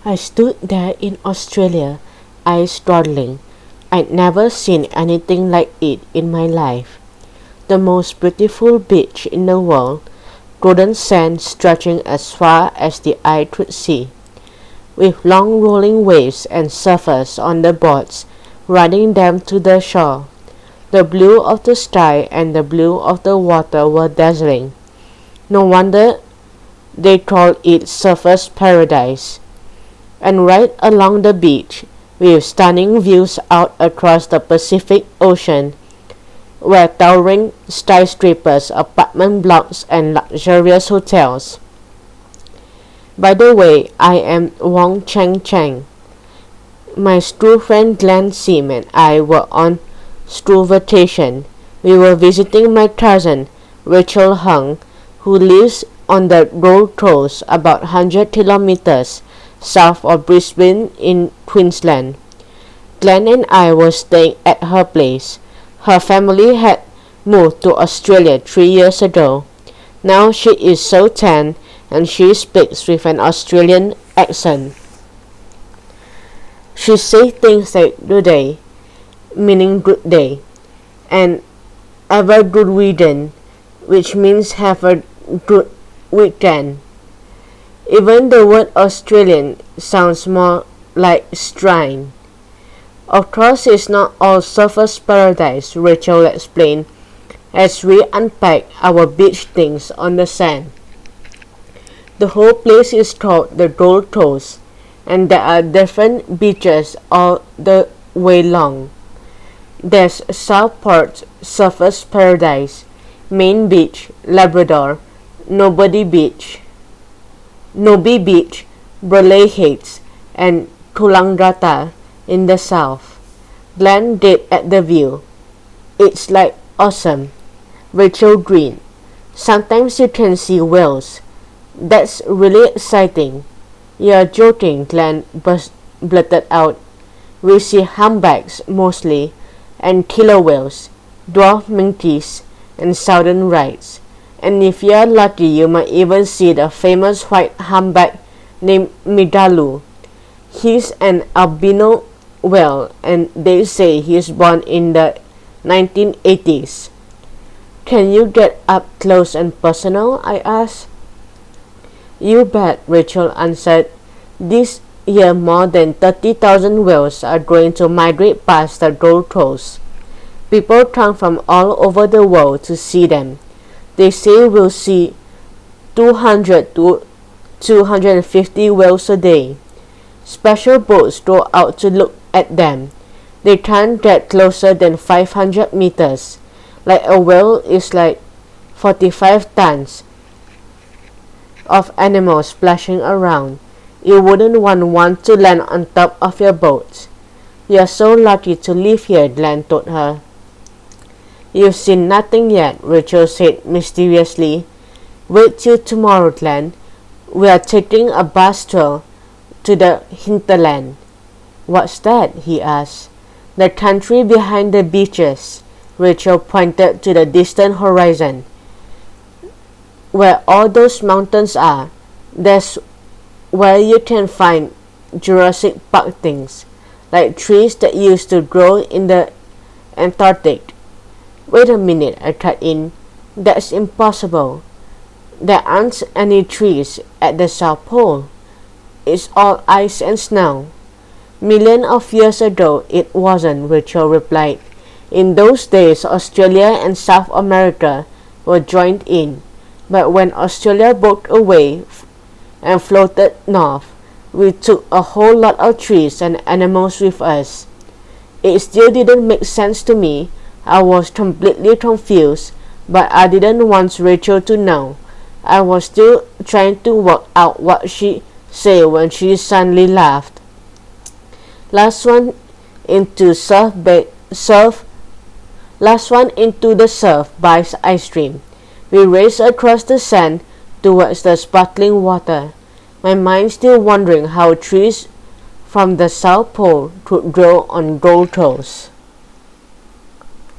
I stood there in Australia, eyes dawdling. I'd never seen anything like it in my life. The most beautiful beach in the world, golden sand stretching as far as the eye could see, with long rolling waves and surfers on the boards, riding them to the shore. The blue of the sky and the blue of the water were dazzling. No wonder they called it Surfer's Paradise. And right along the beach, with stunning views out across the Pacific Ocean, were towering skyscrapers, apartment blocks, and luxurious hotels. By the way, I am Wong Cheng Cheng. My school friend Glenn Sim and I were on school vacation. We were visiting my cousin Rachel Hung, who lives on the Gold Coast about 100 kilometers south of Brisbane in Queensland. Glenn and I were staying at her place. Her family had moved to Australia 3 years ago. Now she is so tan and she speaks with an Australian accent. She says things like good day, meaning good day, and have a good weekend, which means have a good weekend. Even the word Australian sounds more like strain. Of course, it's not all surfer's paradise, Rachel explained, as we unpack our beach things on the sand. The whole place is called the Gold Coast, and there are different beaches all the way long. There's Southport, Surfer's Paradise, Main Beach, Labrador, Nobby Beach, Burleigh Heights, and Coolangatta in the south. Glenn gaped at the view. It's like awesome. Rachel grinned. Sometimes you can see whales. That's really exciting. You're joking, Glenn blurted out. We see humpbacks mostly, and killer whales, dwarf monkeys, and southern rights. And if you're lucky, you might even see the famous white humpback named Midalu. He's an albino whale, and they say he's born in the 1980s. Can you get up close and personal? I asked. You bet, Rachel answered. This year more than 30,000 whales are going to migrate past the Gold Coast. People come from all over the world to see them. They say we'll see 200 to 250 whales a day. Special boats go out to look at them. They can't get closer than 500 meters. Like a whale is like 45 tons of animals splashing around. You wouldn't want one to land on top of your boat. You're so lucky to live here, Glenn told her. You've seen nothing yet, Rachel said mysteriously. Wait till tomorrow, Glenn. We are taking a bus tour to the hinterland. What's that? He asked. The country behind the beaches. Rachel pointed to the distant horizon. Where all those mountains are, that's where you can find Jurassic Park things, like trees that used to grow in the Antarctic. Wait a minute, I cut in. That's impossible. There aren't any trees at the South Pole. It's all ice and snow. Millions of years ago it wasn't, Rachel replied. In those days, Australia and South America were joined in. But when Australia broke away and floated north, we took a whole lot of trees and animals with us. It still didn't make sense to me. I was completely confused, but I didn't want Rachel to know. I was still trying to work out what she said when she suddenly laughed. Last one into the surf buys ice cream. We raced across the sand towards the sparkling water, my mind still wondering how trees from the South Pole could grow on Gold Coast.